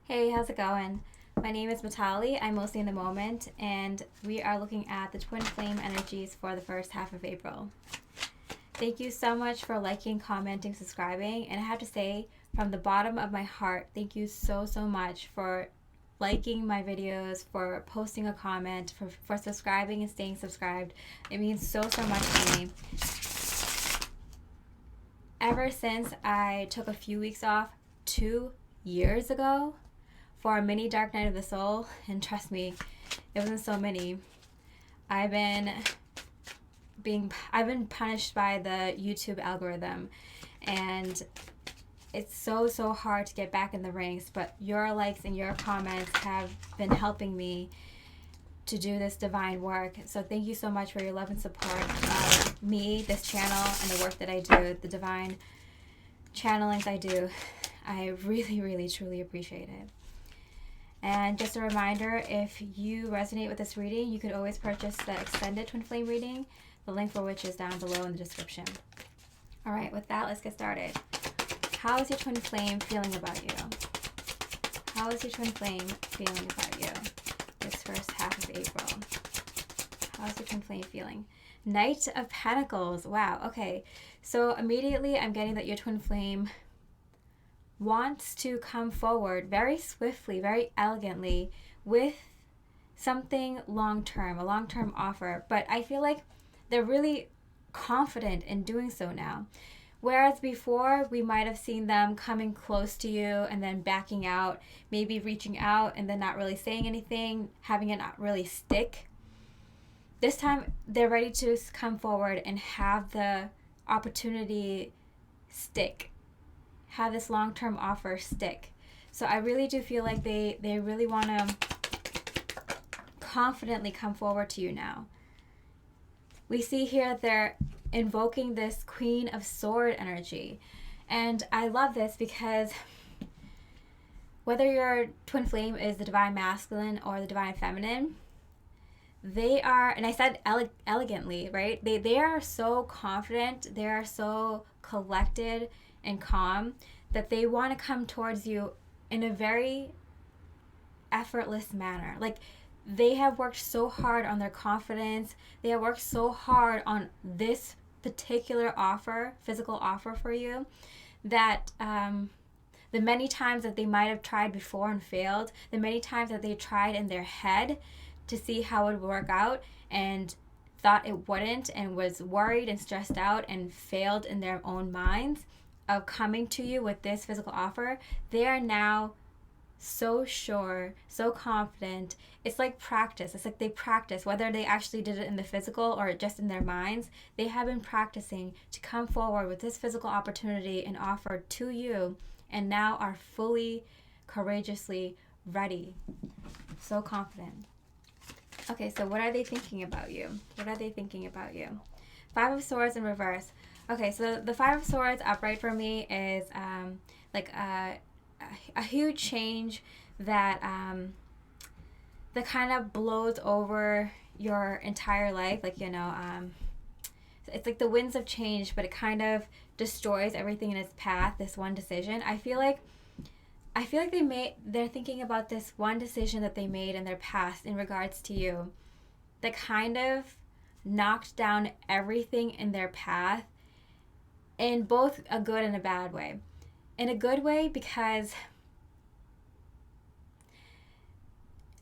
Hey, how's it going? My name is Matali. I'm mostly in the moment, and we are looking at the twin flame energies for the first half of April. Thank you so much for liking, commenting, subscribing, and I have to say, from the bottom of my heart, thank you so much for liking my videos, for posting a comment, for subscribing and staying subscribed. It means so much to me. Ever since I took a few weeks off 2 years ago for a mini dark night of the soul, and trust me, it wasn't so many. I've been punished by the YouTube algorithm, and it's so hard to get back in the ranks, but your likes and your comments have been helping me to do this divine work. So thank you so much for your love and support of me, this channel, and the work that I do, the divine channelings I do. I really truly appreciate it. And just a reminder, if you resonate with this reading, you could always purchase the extended twin flame reading, the link for which is down below in the description. All right, with that, let's get started. How is your twin flame feeling about you? How is your twin flame feeling about you this first half of April? How's your twin flame feeling? Knight of Pentacles. Wow, okay. So immediately I'm getting that your twin flame wants to come forward very swiftly, very elegantly with something long-term, a long-term offer. But I feel like they're really confident in doing so now. Whereas before, we might have seen them coming close to you and then backing out, maybe reaching out and then not really saying anything, having it not really stick. This time, they're ready to come forward and have the opportunity stick. Have this long-term offer stick. So I really do feel like they really want to confidently come forward to you now. We see here that they're invoking this Queen of Sword energy. And I love this because whether your twin flame is the divine masculine or the divine feminine, they are, and I said elegantly, right? They are so confident, they are so collected and calm that they want to come towards you in a very effortless manner. Like, they have worked so hard on their confidence. They have worked so hard on this particular offer, physical offer for you, that the many times that they might have tried before and failed, the many times that they tried in their head to see how it would work out and thought it wouldn't and was worried and stressed out and failed in their own minds of coming to you with this physical offer, they are now so sure, so confident. It's like practice. It's like they practice, whether they actually did it in the physical or just in their minds. They have been practicing to come forward with this physical opportunity and offer to you, and now are fully, courageously ready. So confident. Okay, so what are they thinking about you? What are they thinking about you? Five of Swords in reverse. Okay, so the Five of Swords upright for me is like a huge change that that kind of blows over your entire life. Like, it's like the winds of change, but it kind of destroys everything in its path. This one decision. I feel like they're thinking about this one decision that they made in their past in regards to you that kind of knocked down everything in their path in both a good and a bad way. In a good way because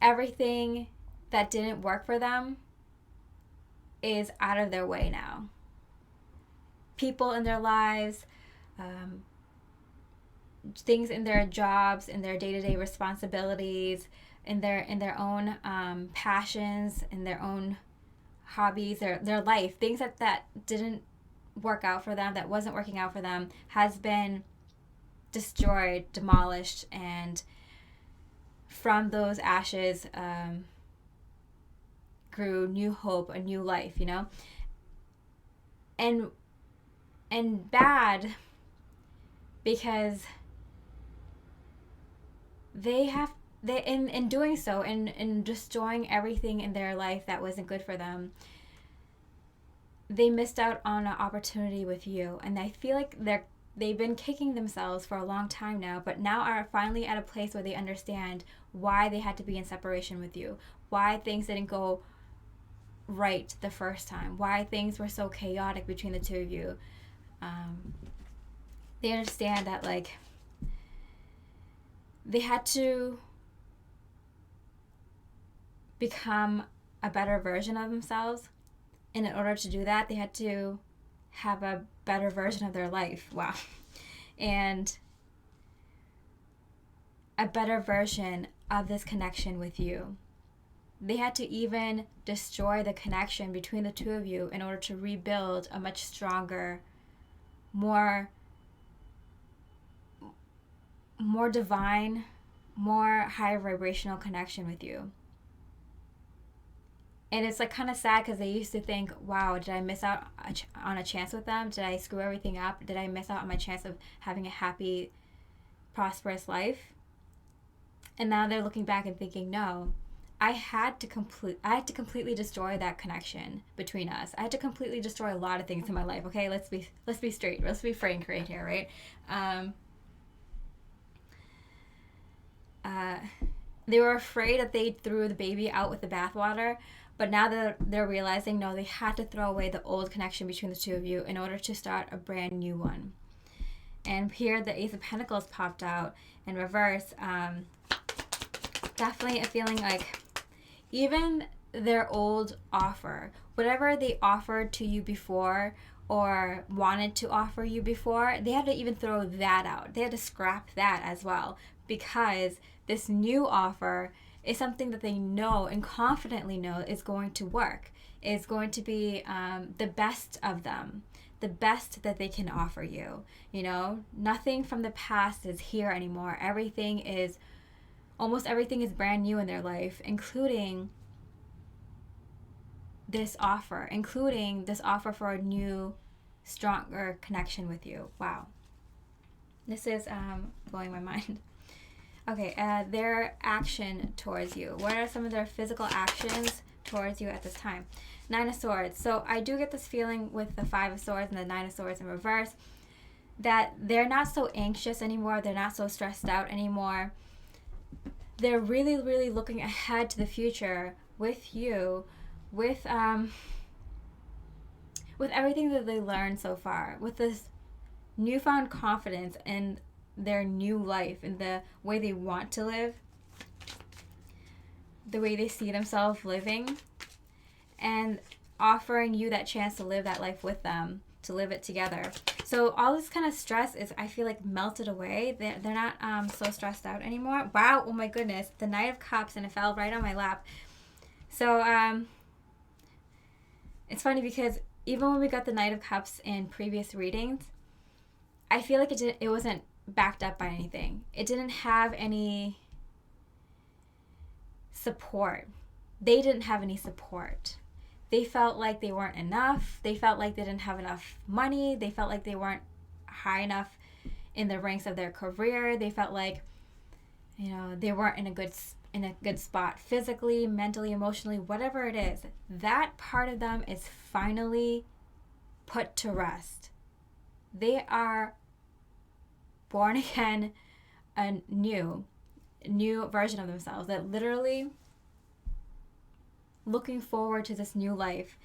everything that didn't work for them is out of their way now. People in their lives, things in their jobs, in their day-to-day responsibilities, in their own passions, in their own hobbies, their life, things that didn't work out for them, that wasn't working out for them, has been destroyed, demolished, and from those ashes grew new hope, a new life, and bad because in doing so, in destroying everything in their life that wasn't good for them, they missed out on an opportunity with you, and I feel like they're they've been kicking themselves for a long time now, but now are finally at a place where they understand why they had to be in separation with you, why things didn't go right the first time, why things were so chaotic between the two of you. They understand that, like, they had to become a better version of themselves, and in order to do that, they had to have a better version of their life. Wow. And a better version of this connection with you. They had to even destroy the connection between the two of you in order to rebuild a much stronger, more divine, more higher vibrational connection with you. And it's like kind of sad because they used to think, wow, did I miss out on a chance with them? Did I screw everything up? Did I miss out on my chance of having a happy, prosperous life? And now they're looking back and thinking, no, I had to completely destroy that connection between us. I had to completely destroy a lot of things in my life. Okay, let's be straight. Let's be frank right here, right? They were afraid that they threw the baby out with the bathwater, but now they're realizing, no, they had to throw away the old connection between the two of you in order to start a brand new one. And here the Ace of Pentacles popped out in reverse. Definitely a feeling like even their old offer, whatever they offered to you before or wanted to offer you before, they had to even throw that out. They had to scrap that as well, because this new offer is something that they know and confidently know is going to work, is going to be the best of them, the best that they can offer you. You know, nothing from the past is here anymore. Almost everything is brand new in their life, including this offer for a new, stronger connection with you. Wow. This is blowing my mind. Okay, their action towards you. What are some of their physical actions towards you at this time? Nine of Swords. So I do get this feeling with the Five of Swords and the Nine of Swords in reverse that they're not so anxious anymore. They're not so stressed out anymore. They're really, really looking ahead to the future with you, with everything that they learned so far, with this newfound confidence in their new life and the way they want to live, the way they see themselves living, and offering you that chance to live that life with them, to live it together. So all this kind of stress is, I feel like, melted away. They're not so stressed out anymore. Wow, oh my goodness, the Knight of Cups, and it fell right on my lap. So it's funny because even when we got the Knight of Cups in previous readings, I feel like it wasn't backed up by anything. It didn't have any support. They didn't have any support. They felt like they weren't enough. They felt like they didn't have enough money. They felt like they weren't high enough in the ranks of their career. They felt like, you know, they weren't in a good spot physically, mentally, emotionally, whatever it is. That part of them is finally put to rest. They are born again, a new version of themselves, that literally looking forward to this new life,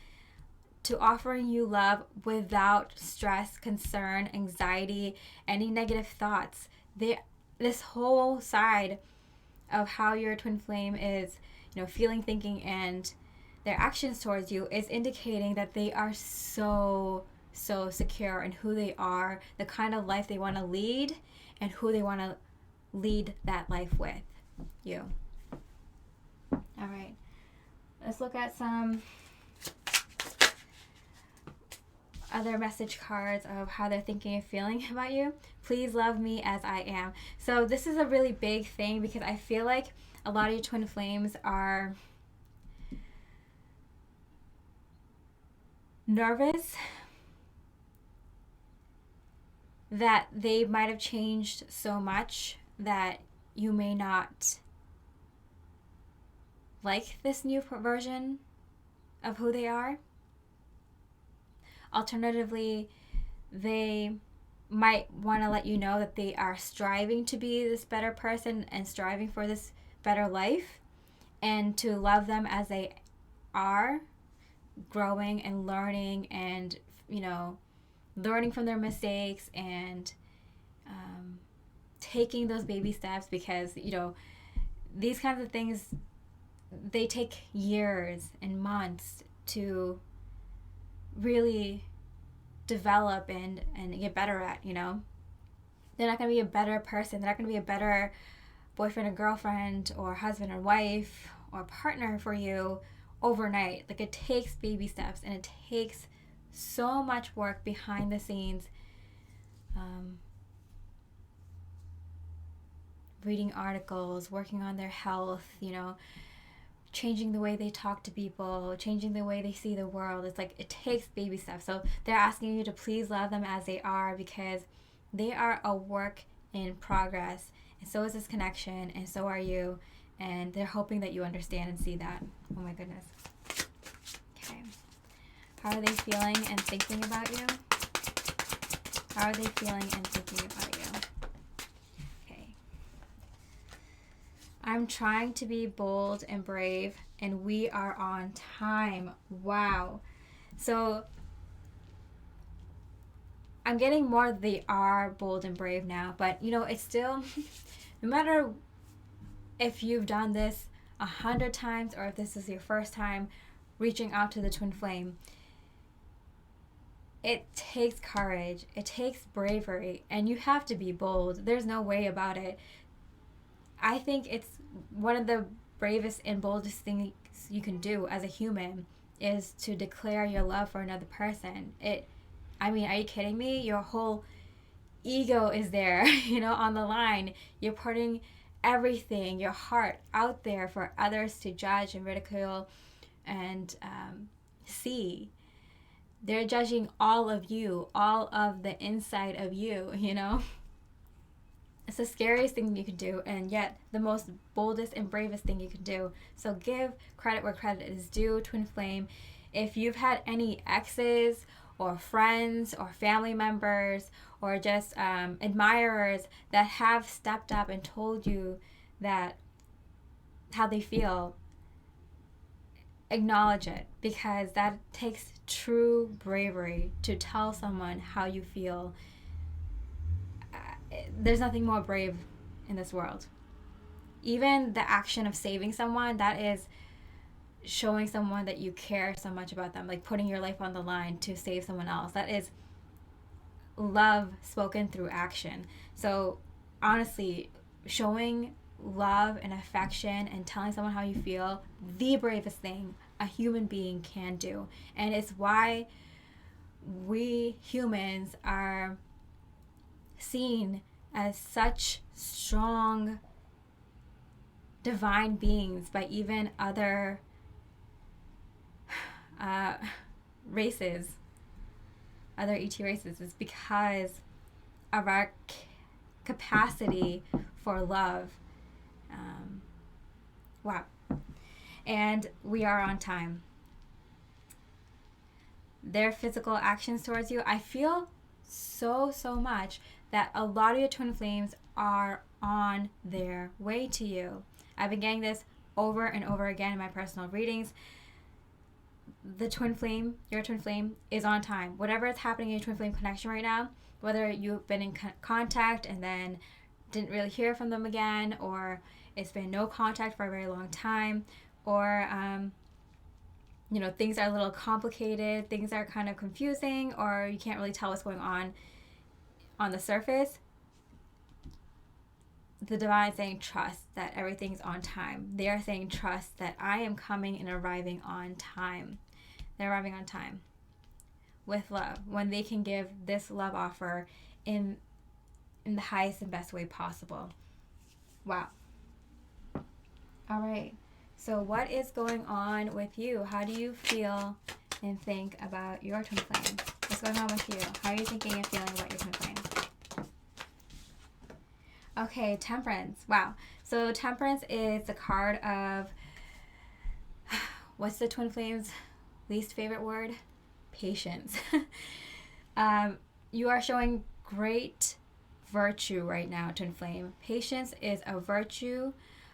to offering you love without stress, concern, anxiety, any negative thoughts. This whole side of how your twin flame is, you know, feeling, thinking, and their actions towards you is indicating that they are so secure in who they are, the kind of life they want to lead, and who they want to lead that life with you. All right, let's look at some other message cards of how they're thinking and feeling about you. Please love me as I am. So this is a really big thing because I feel like a lot of your twin flames are nervous that they might have changed so much that you may not like this new version of who they are. Alternatively, they might want to let you know that they are striving to be this better person and striving for this better life, and to love them as they are, growing and learning, and learning from their mistakes, and taking those baby steps, because these kinds of things, they take years and months to really develop and get better at. They're not going to be a better person, they're not going to be a better boyfriend or girlfriend or husband or wife or partner for you overnight. Like, it takes baby steps, and it takes so much work behind the scenes. Reading articles, working on their health, changing the way they talk to people, changing the way they see the world. It's like, it takes baby steps. So they're asking you to please love them as they are, because they are a work in progress, and so is this connection, and so are you, and they're hoping that you understand and see that. Oh my goodness. Okay. How are they feeling and thinking about you? How are they feeling and thinking about you? I'm trying to be bold and brave, and we are on time. Wow. So I'm getting more they are bold and brave now, but it's still, no matter if you've done this 100 times or if this is your first time reaching out to the twin flame, it takes courage, it takes bravery, and you have to be bold. There's no way about it. I think it's one of the bravest and boldest things you can do as a human is to declare your love for another person. Are you kidding me? Your whole ego is there, on the line. You're putting everything, your heart, out there for others to judge and ridicule and see. They're judging all of you, all of the inside of you, It's the scariest thing you can do, and yet the most boldest and bravest thing you can do. So give credit where credit is due, twin flame. If you've had any exes or friends or family members or just admirers that have stepped up and told you that how they feel, acknowledge it, because that takes true bravery to tell someone how you feel. There's nothing more brave in this world. Even the action of saving someone, that is showing someone that you care so much about them, like putting your life on the line to save someone else. That is love spoken through action. So honestly, showing love and affection and telling someone how you feel, the bravest thing a human being can do. And it's why we humans are seen as such strong divine beings by even other races, other ET races, is because of our capacity for love. Wow. And we are on time. Their physical actions towards you, I feel so much that a lot of your twin flames are on their way to you. I've been getting this over and over again in my personal readings. The twin flame, your twin flame, is on time. Whatever is happening in your twin flame connection right now, whether you've been in contact and then didn't really hear from them again, or it's been no contact for a very long time, or things are a little complicated, things are kind of confusing, or you can't really tell what's going on the surface, the divine is saying trust that everything's on time. They are saying trust that I am coming and arriving on time. They're arriving on time with love, when they can give this love offer in the highest and best way possible. Wow. All right. So what is going on with you? How do you feel and think about your twin flame? What's going on with you? How are you thinking and feeling about your twin flame? Okay, Temperance. Wow. So Temperance is the card of, what's the twin flame's least favorite word? Patience. You are showing great virtue right now, twin flame. Patience is a virtue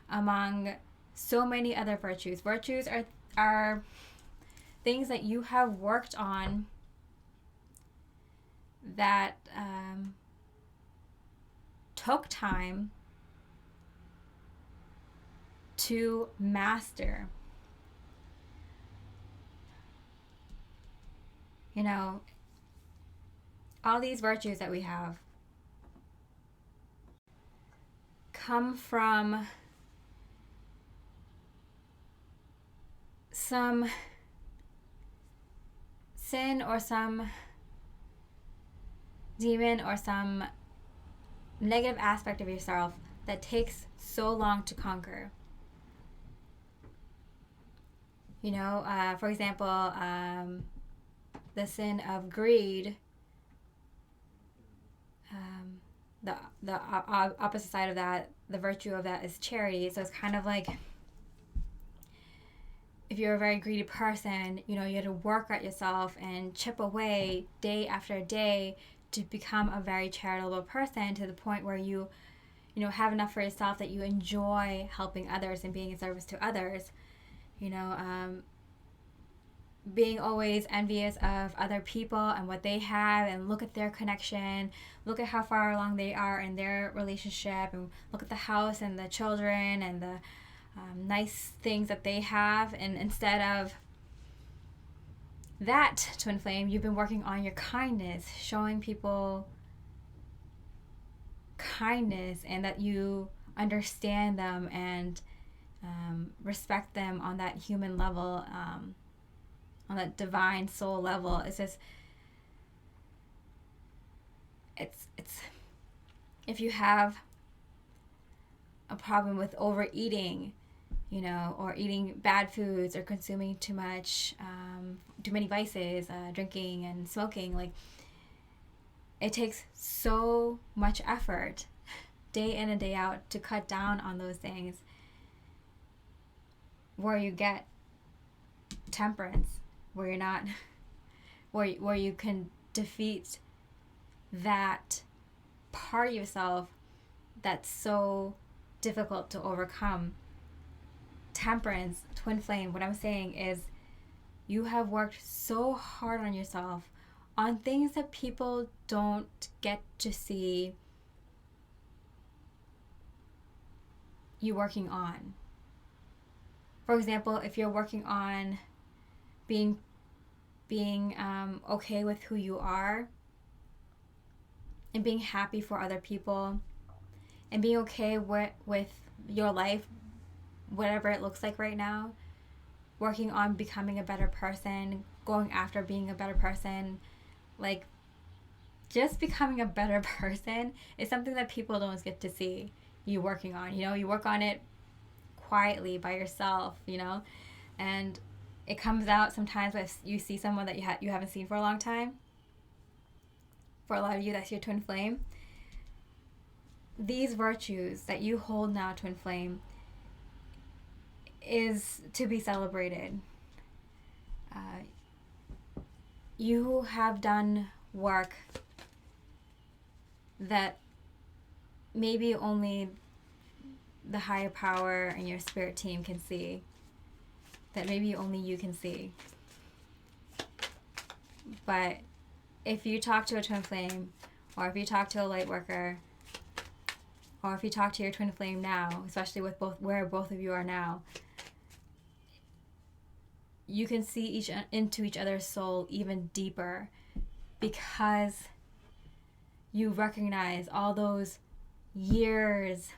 among so many other virtues. Virtues are things that you have worked on that took time to master. You know, all these virtues that we have come from some sin or some demon or some negative aspect of yourself that takes so long to conquer. You know, for example, the sin of greed, the opposite side of that, the virtue of that is charity. So it's kind of like, if you're a very greedy person, you know, you have to work at yourself and chip away day after day to become a very charitable person, to the point where you know, have enough for yourself that you enjoy helping others and being in service to others. You know, being always envious of other people and what they have, and look at their connection, look at how far along they are in their relationship, and look at the house and the children and the nice things that they have. And instead of that, twin flame, you've been working on your kindness, showing people kindness, and that you understand them and respect them on that human level, on that divine soul level. It's just, it's if you have a problem with overeating, you know, or eating bad foods, or consuming too much, too many vices, drinking and smoking, like, it takes so much effort day in and day out to cut down on those things, where you get temperance, where you're not, where you can defeat that part of yourself that's so difficult to overcome. Temperance, twin flame, what I'm saying is, you have worked so hard on yourself, on things that people don't get to see you working on. For example, if you're working on being okay with who you are, and being happy for other people, and being okay with your life, whatever it looks like right now, working on becoming a better person, going after being a better person, like, just becoming a better person is something that people don't get to see you working on. You know, you work on it quietly by yourself, you know, and it comes out sometimes when you see someone that you haven't seen for a long time. For a lot of you, that's your twin flame. These virtues that you hold now, twin flame, is to be celebrated. You have done work that maybe only the higher power and your spirit team can see, that maybe only you can see. But if you talk to a twin flame, or if you talk to a light worker, or if you talk to your twin flame now, especially with where both of you are now, you can see into each other's soul even deeper, because you recognize all those years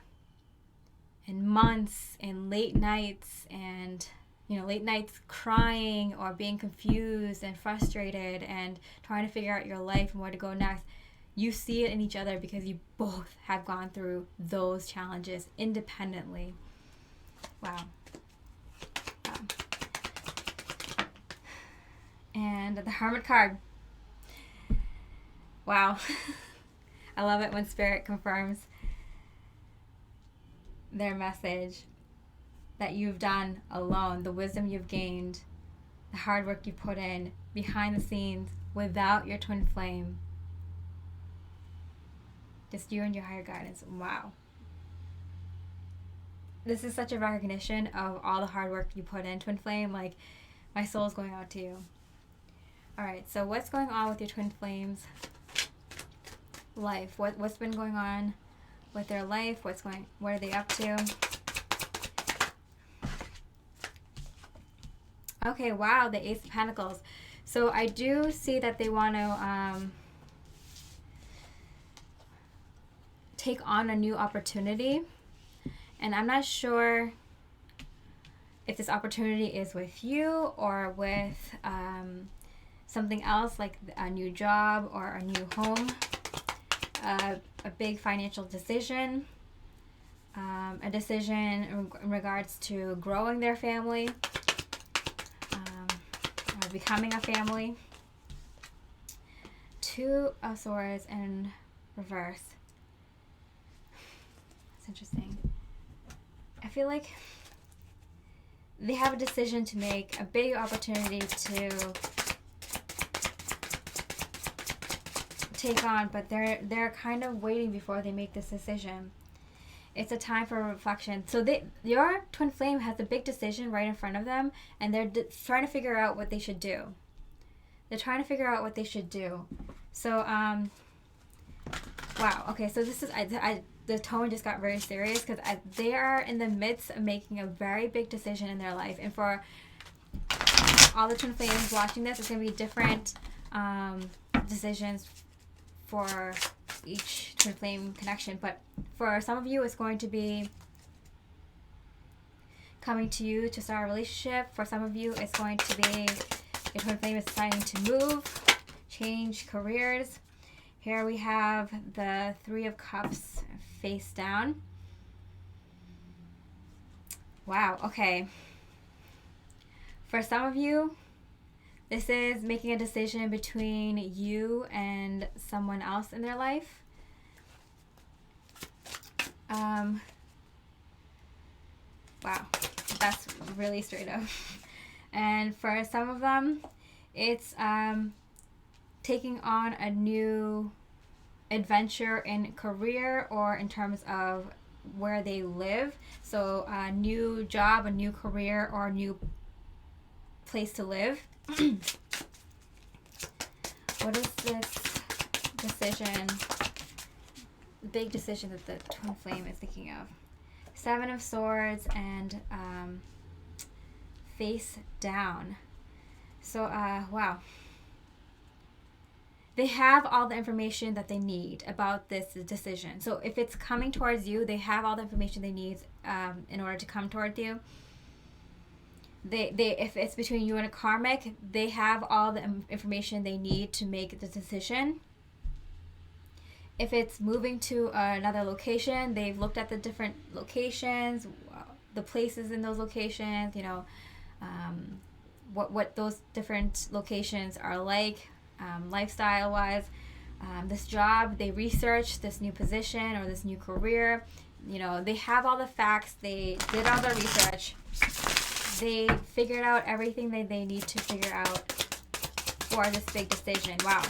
and months and late nights, and, you know, late nights crying or being confused and frustrated and trying to figure out your life and where to go next. You see it in each other because you both have gone through those challenges independently. Wow. And the Hermit card. Wow. I love it when Spirit confirms their message, that you've done alone, the wisdom you've gained, the hard work you put in behind the scenes without your twin flame. Just you and your higher guidance. Wow. This is such a recognition of all the hard work you put in, twin flame. Like, my soul is going out to you. All right, so what's going on with your twin flames' life? What's been going on with their life? What are they up to? Okay, wow, the Ace of Pentacles. So I do see that they want to take on a new opportunity. And I'm not sure if this opportunity is with you or with something else, like a new job or a new home, a big financial decision, a decision in regards to growing their family, or becoming a family. Two of Swords in reverse. That's interesting. I feel like they have a decision to make, a big opportunity to take on, but they're kind of waiting before they make this decision. It's a time for reflection. So your twin flame has a big decision right in front of them, and they're trying to figure out what they should do. They're trying to figure out what they should do. So, wow. Okay, so this is the tone just got very serious because they are in the midst of making a very big decision in their life, and for all the twin flames watching this, it's going to be different decisions for each twin flame connection. But for some of you, it's going to be coming to you to start a relationship. For some of you, it's going to be your twin flame is deciding to move, change careers. Here we have the Three of Cups face down. Wow, okay. For some of you, this is making a decision between you and someone else in their life. Wow, that's really straight up. And for some of them, it's taking on a new adventure in career or in terms of where they live. So a new job, a new career, or a new place to live. What is this decision, big decision that the twin flame is thinking of? Seven of Swords and face down. So, wow. They have all the information that they need about this decision. So if it's coming towards you, they have all the information they need in order to come towards you. If it's between you and a karmic, they have all the information they need to make the decision. If it's moving to another location, they've looked at the different locations, the places in those locations, you know, what those different locations are like, lifestyle wise. This job, they researched this new position or this new career. You know, they have all the facts, they did all the research, they figured out everything that they need to figure out for this big decision. Wow.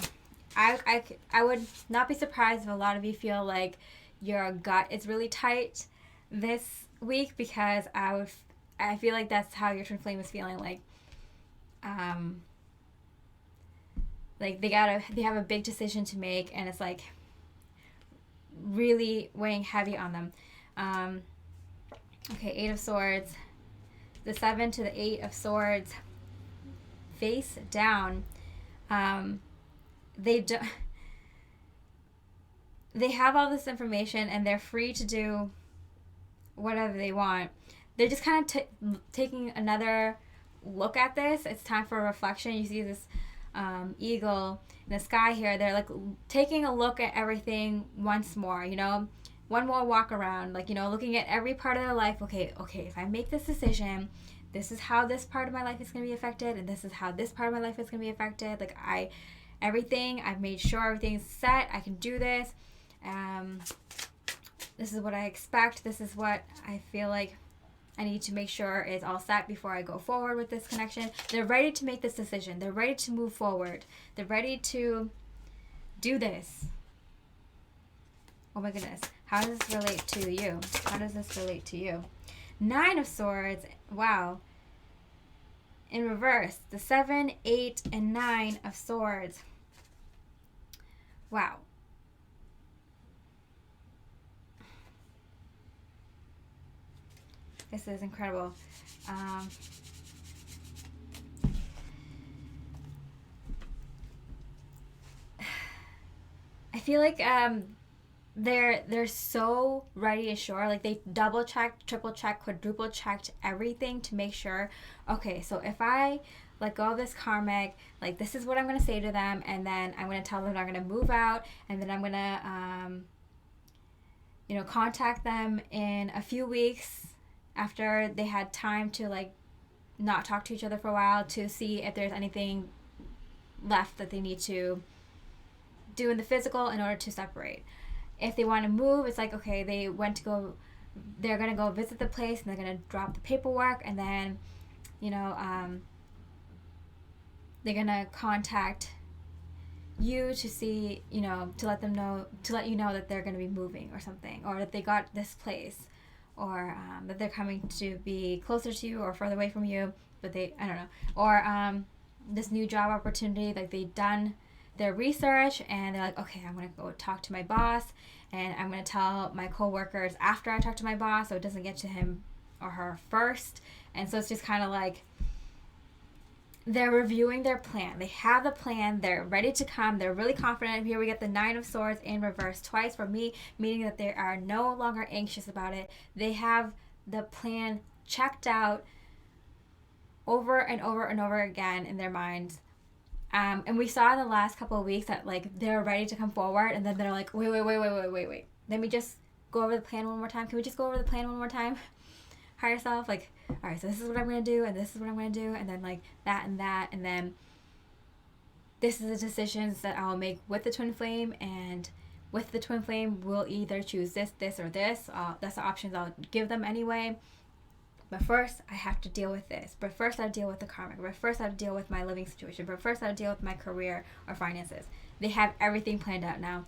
I would not be surprised if a lot of you feel like your gut is really tight this week, because I feel like that's how your twin flame is feeling. Like they have a big decision to make, and it's like really weighing heavy on them. Okay, Eight of Swords, the 7 to the 8 of Swords, face down. They have all this information, and they're free to do whatever they want. They're just kind of taking another look at this. It's time for reflection. You see this eagle in the sky here. They're like taking a look at everything once more, you know, one more walk around, like, you know, looking at every part of their life. Okay, if I make this decision, this is how this part of my life is going to be affected, and this is how this part of my life is going to be affected. Like, I've made sure everything's set. I can do this. This is what I expect. This is what I feel like I need to make sure is all set before I go forward with this connection. They're ready to make this decision. They're ready to move forward. They're ready to do this. Oh my goodness. How does this relate to you? How does this relate to you? 9 of Swords. Wow. In reverse, the 7, 8, and 9 of Swords. Wow. This is incredible. I feel like they're so ready and sure. Like they double checked, triple checked, quadruple checked everything to make sure. Okay, so if I let go of this karmic, like this is what I'm gonna say to them, and then I'm gonna tell them I'm gonna move out, and then I'm gonna contact them in a few weeks after they had time to like not talk to each other for a while to see if there's anything left that they need to do in the physical in order to separate. If they want to move, it's like, okay, they're going to go visit the place and they're going to drop the paperwork, and then, they're going to contact you to see, to let you know that they're going to be moving or something, or that they got this place, or that they're coming to be closer to you or further away from you, but I don't know, or this new job opportunity, like they've done their research and they're like, okay, I'm going to go talk to my boss, and I'm going to tell my coworkers after I talk to my boss so it doesn't get to him or her first. And so it's just kind of like they're reviewing their plan. They have the plan. They're ready to come. They're really confident. Here we get the 9 of Swords in reverse twice for me, meaning that they are no longer anxious about it. They have the plan checked out over and over and over again in their minds. And we saw in the last couple of weeks that like they're ready to come forward, and then they're like, wait. Let me just go over the plan one more time. Can we just go over the plan one more time? Hire yourself, like, all right, so this is what I'm going to do, and this is what I'm going to do, and then like that, and then this is the decisions that I'll make with the twin flame, and with the twin flame, we'll either choose this, or this. That's the options I'll give them anyway. But first, I have to deal with this. But first, I have to deal with the karmic. But first, I have to deal with my living situation. But first, I have to deal with my career or finances. They have everything planned out now.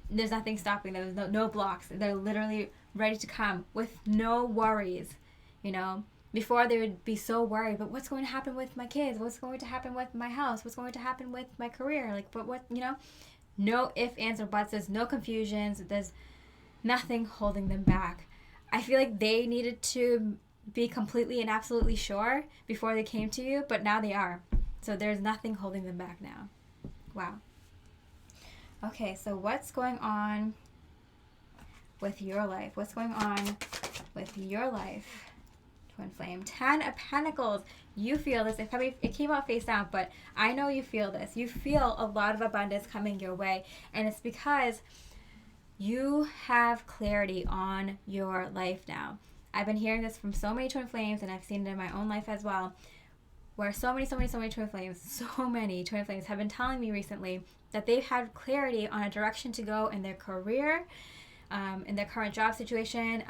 There's nothing stopping them. There's no blocks. They're literally ready to come with no worries. Before they would be so worried, but what's going to happen with my kids? What's going to happen with my house? What's going to happen with my career? Like, but what, no ifs, ands, or buts. There's no confusions. There's nothing holding them back. I feel like they needed to be completely and absolutely sure before they came to you, but now they are. So there's nothing holding them back now. Wow. Okay, so what's going on with your life? What's going on with your life, twin flame? 10 of Pentacles. You feel this. It came out face down, but I know you feel this. You feel a lot of abundance coming your way, and it's because you have clarity on your life now. I've been hearing this from so many twin flames, and I've seen it in my own life as well, where so many twin flames have been telling me recently that they've had clarity on a direction to go in their career, in their current job situation,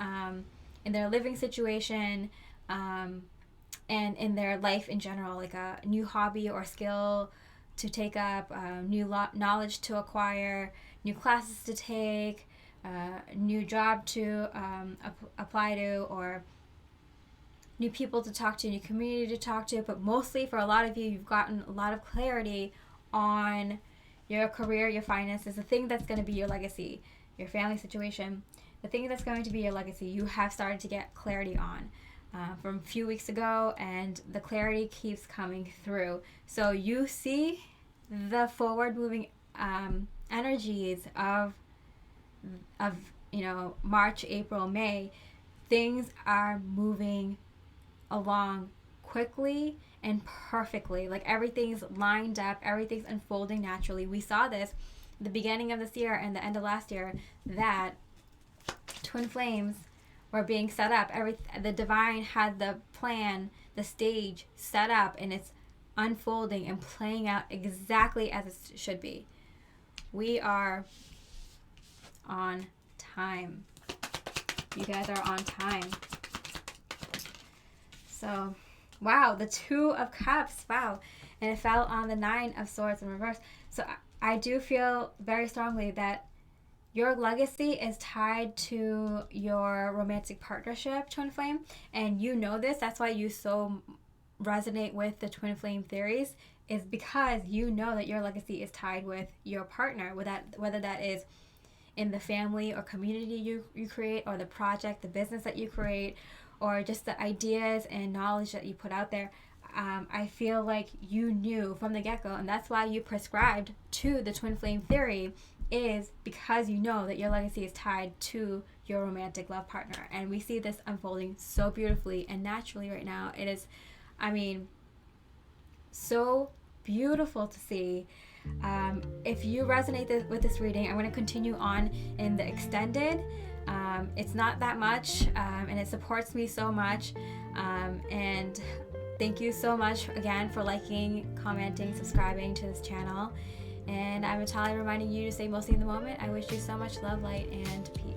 in their living situation, and in their life in general, like a new hobby or skill to take up, new knowledge to acquire, new classes to take, new job to apply to, or new people to talk to, new community to talk to. But mostly for a lot of you, you've gotten a lot of clarity on your career, your finances, the thing that's going to be your legacy, your family situation, the thing that's going to be your legacy. You have started to get clarity on from a few weeks ago, and the clarity keeps coming through. So you see the forward moving energies of March, April, May. Things are moving along quickly and perfectly. Like everything's lined up, everything's unfolding naturally. We saw this at the beginning of this year and the end of last year, that twin flames were being set up. The divine had the plan, the stage set up, and it's unfolding and playing out exactly as it should be. We are on time. You guys are on time. So, wow, the 2 of Cups, wow. And it fell on the 9 of Swords in reverse. So I do feel very strongly that Your legacy is tied to your romantic partnership, twin flame, and you know this. That's why you so resonate with the twin flame theories, is because you know that your legacy is tied with your partner, whether that is in the family or community you create, or the project, the business that you create, or just the ideas and knowledge that you put out there. I feel like you knew from the get-go, and that's why you prescribed to the twin flame theory, is because you know that your legacy is tied to your romantic love partner. And we see this unfolding so beautifully and naturally right now. It is, I mean, so beautiful to see. If you resonate with this reading, I'm going to continue on in the extended. It's not that much, and it supports me so much. And thank you so much again for liking, commenting, subscribing to this channel. And I'm Natalia, reminding you to stay mostly in the moment. I wish you so much love, light, and peace.